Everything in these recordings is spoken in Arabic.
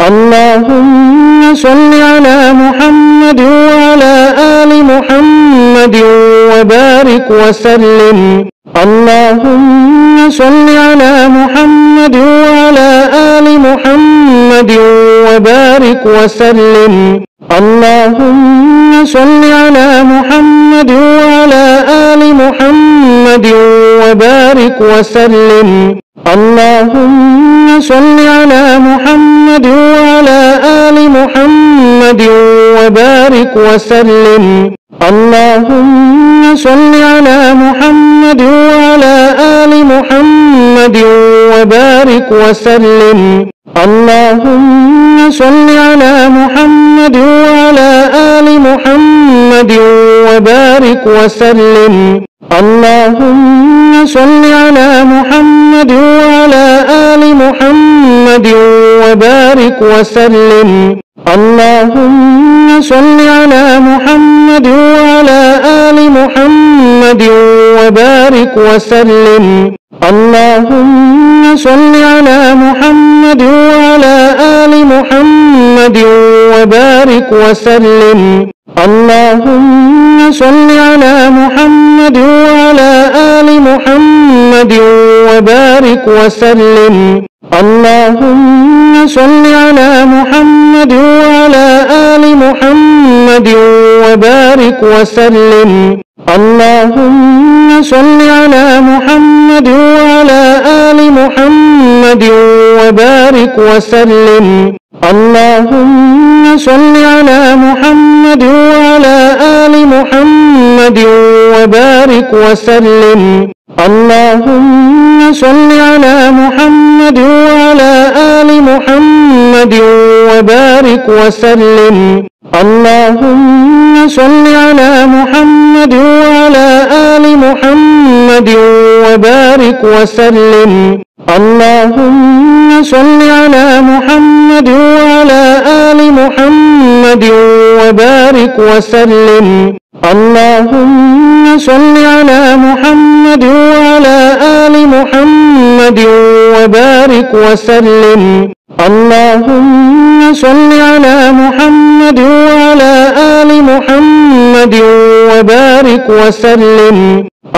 اللهم صل على محمد وعلى آل محمد وبارك وسلم. اللهم صل على محمد وعلى آل محمد وبارك وسلم. اللهم صل على محمد وعلى آل محمد وبارك وسلم. اللهم صل على محمد وعلى آل محمد وبارك وسلم. اللهم صل على محمد وعلى آل محمد وبارك وسلم. اللهم صل على محمد وعلى آل محمد وبارك وسلم. اللهم صل على محمد وعلى آل محمد وبارك وسلم. اللهم صل على محمد وعلى آل محمد وبارك وسلم. اللهم صل على محمد وعلى آل محمد وبارك وسلم. اللهم صل على محمد وعلى آل محمد وبارك وسلم. اللهم صل على محمد وعلى آل محمد وبارك وسلم. اللهم صل على محمد وعلى آل محمد وبارك وسلم. اللهم صل على محمد وعلى آل محمد وبارك وسلم. اللهم صل على محمد وعلى آل محمد وبارك وسلم. اللهم صل على محمد وعلى آل محمد وبارك وسلم. اللهم صل على محمد وعلى آل محمد وبارك وسلم. اللهم صل على محمد وعلى آل محمد وبارك وسلم. اللهم صل على محمد وعلى آل محمد وبارك وسلم.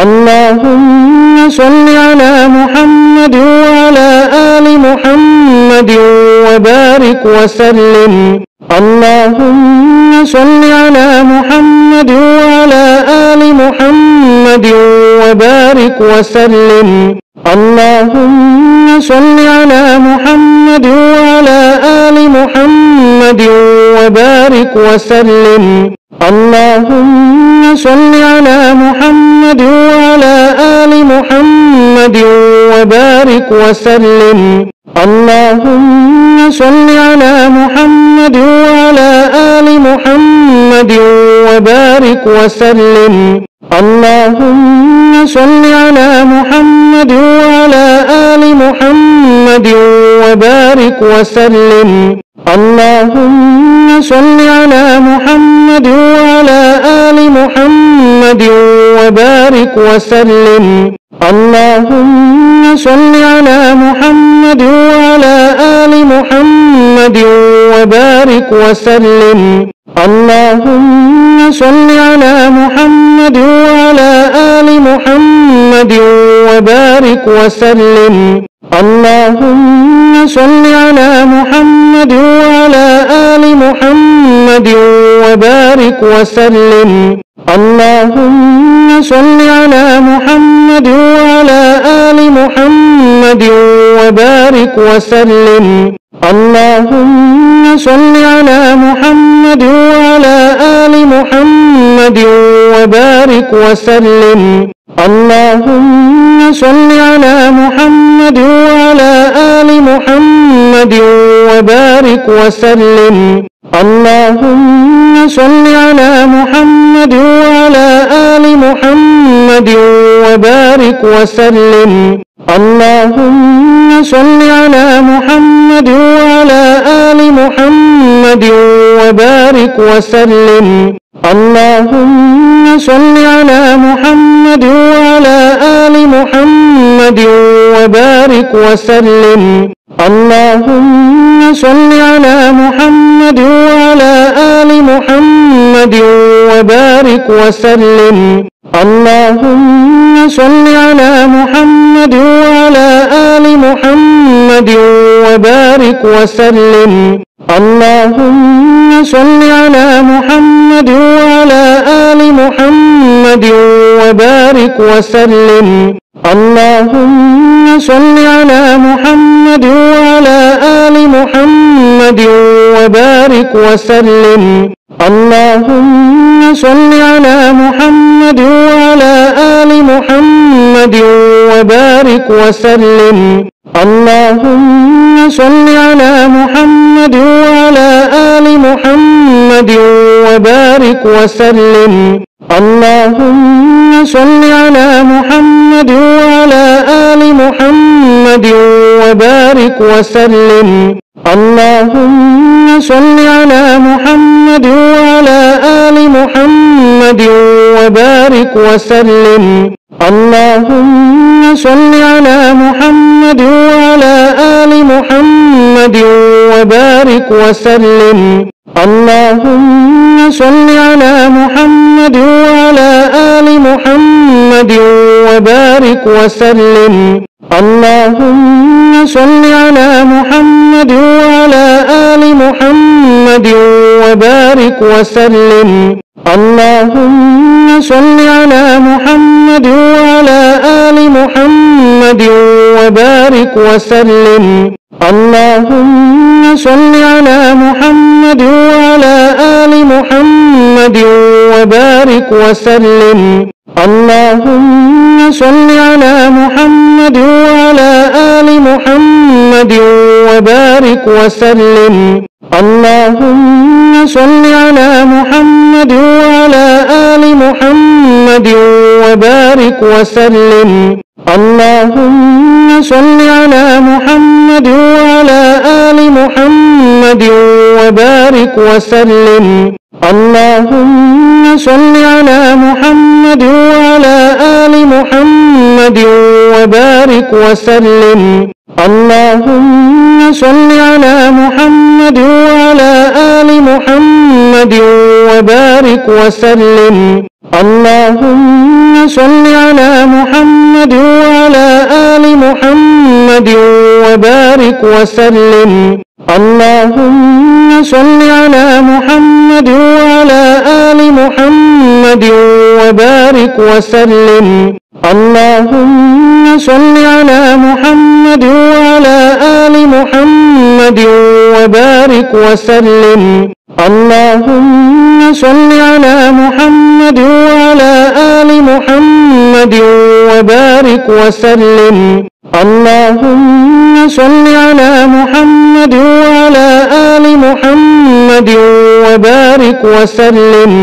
اللهم صل على محمد وعلى آل محمد وبارك وسلم. اللهم صل على محمد وعلى آل محمد وبارك وسلم. اللهم صل على محمد وعلى آل محمد وبارك وسلم. اللهم صل على محمد وعلى آل محمد وبارك وسلم. اللهم صل على محمد وعلى آل محمد وبارك وسلم. اللهم صل على محمد وعلى آل محمد وبارك وسلم. اللهم صل على محمد وعلى آل محمد وبارك وسلم. اللهم صل على محمد وعلى آل محمد وبارك وسلم. اللهم صل على محمد وعلى آل محمد وبارك وسلم. اللهم صل على محمد وعلى آل محمد وبارك وسلم. اللهم صل على محمد وعلى آل محمد وبارك وسلم. اللهم صل على محمد وعلى آل محمد وبارك وسلم. اللهم صل على محمد وعلى آل محمد وبارك وسلم. اللهم صل على محمد وعلى آل محمد وبارك وسلم. اللهم صل على محمد وعلى آل محمد وبارك وسلم. اللهم صل على محمد وعلى آل محمد وبارك وسلم. اللهم صل على محمد وبارك وسلم. اللهم صل على محمد وعلى آل محمد وبارك وسلم. اللهم صل على محمد وعلى آل محمد وبارك وسلم. اللهم صل على محمد وعلى آل محمد وبارك وسلم. اللهم صل على محمد وعلى آل محمد وبارك وسلم. اللهم صل على محمد وعلى آل محمد وبارك وسلم. اللهم صل على محمد وعلى آل محمد وبارك وسلم. اللهم صل على محمد وعلى آل محمد وبارك وسلم. اللهم صل على محمد وعلى آل محمد وبارك وسلم. اللهم صل على محمد وعلى آل محمد وبارك وسلم. اللهم صل على محمد وعلى آل محمد وبارك وسلم. اللهم صل على محمد وعلى آل محمد وبارك وسلم. اللهم صل على محمد وعلى آل محمد وبارك وسلم. اللهم صل على محمد وعلى آل محمد وبارك وسلم. اللهم صل على محمد وعلى آل محمد وبارك وسلم. اللهم صل على محمد وعلى آل محمد وبارك وسلم. اللهم صل على محمد وعلى آل محمد وبارك وسلم. اللهم صل على محمد وعلى آل محمد وبارك وسلم. اللهم صل على محمد وعلى آل محمد وبارك وسلم. اللهم صل على محمد وعلى آل محمد وبارك وسلم. اللهم صل على محمد وعلى آل محمد وبارك وسلم. اللهم صل على محمد وعلى آل محمد وبارك وسلم. اللهم صل على محمد وعلى آل محمد وبارك وسلم.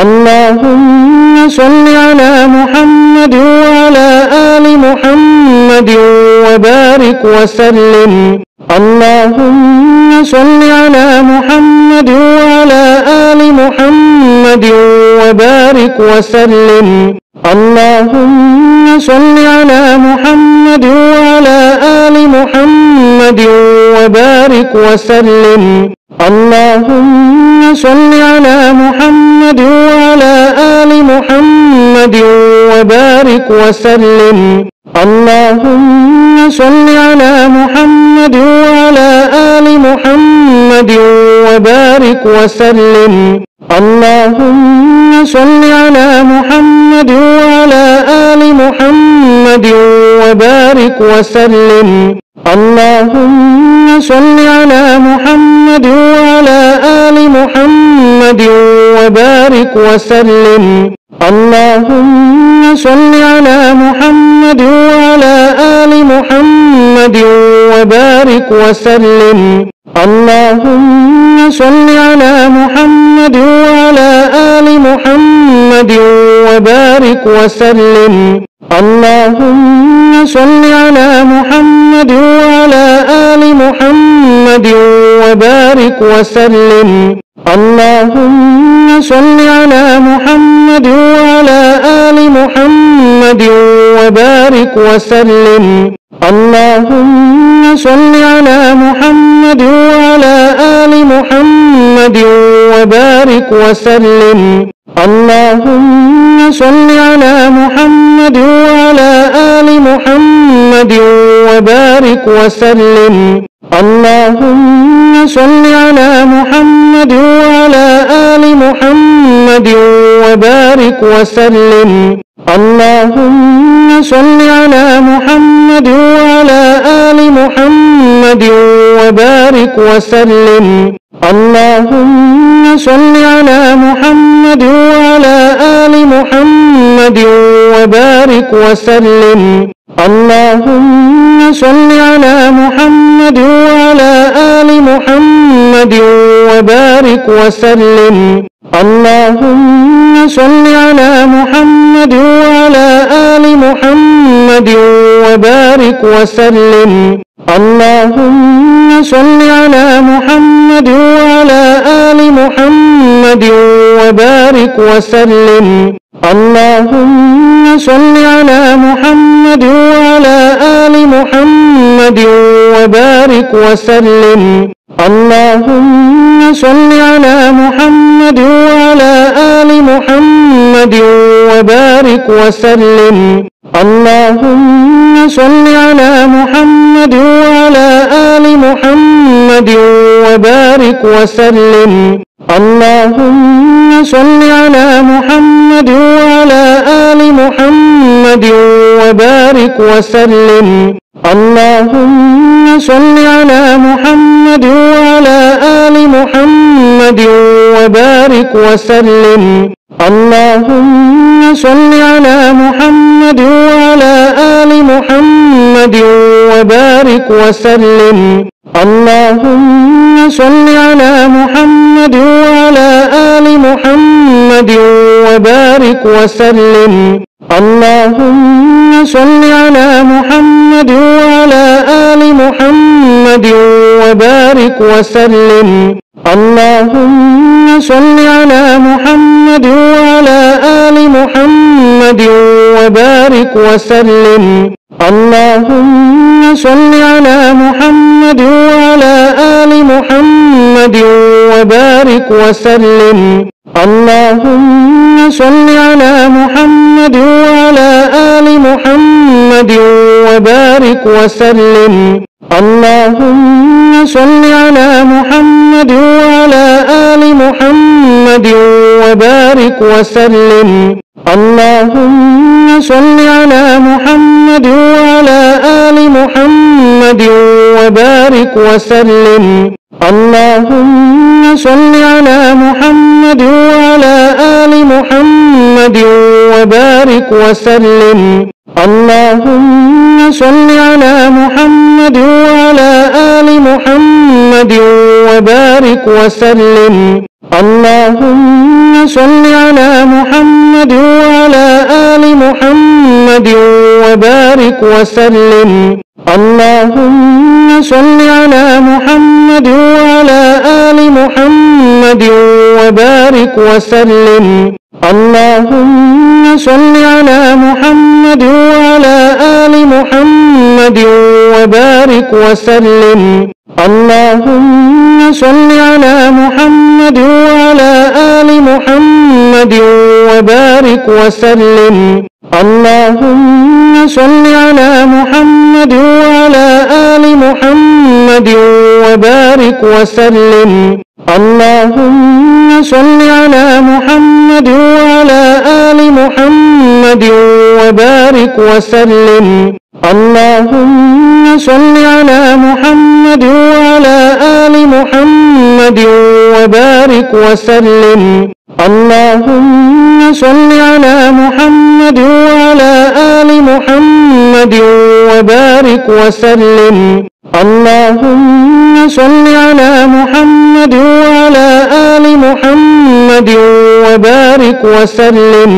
اللهم صل على محمد وعلى آل محمد وبارك وسلم. اللهم صل على محمد وعلى آل محمد وبارك وسلم. اللهم صل على محمد وعلى آل محمد وبارك وسلم. اللهم صل على محمد وعلى آل محمد وبارك وسلم. اللهم صل على محمد وعلى آل محمد وبارك وسلم. اللهم صل على محمد وعلى آل محمد وبارك وسلم. اللهم صل على محمد وعلى آل محمد وبارك وسلم. اللهم صل على محمد وعلى آل محمد وبارك وسلم. اللهم صل على محمد وعلى آل محمد وبارك وسلم. اللهم صل على محمد وعلى آل محمد وبارك وسلم. اللهم صل على محمد وعلى آل محمد وبارك وسلم. اللهم صل على محمد وعلى آل محمد محمد وبارك وسلم. اللهم صل على محمد وعلى آل محمد وبارك وسلم. اللهم صل على محمد وعلى آل محمد وبارك وسلم. اللهم صل على محمد وعلى آل محمد وبارك وسلم. اللهم صل على محمد وعلى آل محمد وبارك وسلم. اللهم صل على محمد وعلى آل محمد وبارك وسلم. اللهم صل على محمد وعلى آل محمد وبارك وسلم. اللهم صل على محمد وعلى آل محمد وبارك وسلم. اللهم صل على محمد وعلى آل محمد وبارك وسلم. اللهم صل على محمد وعلى آل محمد وبارك وسلم. اللهم صل على محمد وعلى آل محمد وبارك وسلم. اللهم صل على محمد وعلى آل محمد وبارك وسلم. اللهم صل على محمد وعلى آل محمد وبارك وسلم. اللهم صل على محمد وعلى آل محمد وبارك وسلم. اللهم صل على محمد وعلى آل محمد وبارك وسلم. اللهم صل على محمد وعلى آل محمد وبارك وسلم. اللهم صل على محمد وعلى آل محمد وبارك وسلم. اللهم صل على محمد وعلى آل محمد وبارك وسلم. اللهم صل على محمد وعلى آل محمد وبارك وسلم. اللهم صل على محمد وعلى آل محمد وبارك وسلم. اللهم صل على محمد وعلى آل محمد وبارك وسلم. اللهم صل على محمد وعلى آل محمد وبارك وسلم. اللهم صل على محمد وعلى آل محمد وبارك وسلم. اللهم صل على محمد وعلى آل محمد وبارك وسلم. اللهم صل على محمد وعلى آل محمد وبارك وسلم. اللهم صل على محمد وعلى آل محمد وبارك وسلم. اللهم صل على محمد وعلى آل محمد وبارك وسلم. اللهم صل على محمد وعلى آل محمد وبارك وسلم. اللهم صل على محمد وعلى آل محمد وبارك وسلم. اللهم صل على محمد وعلى آل محمد وبارك وسلم. اللهم صل على محمد وعلى آل محمد وبارك وسلم. اللهم صل على محمد وعلى آل محمد وبارك وسلم.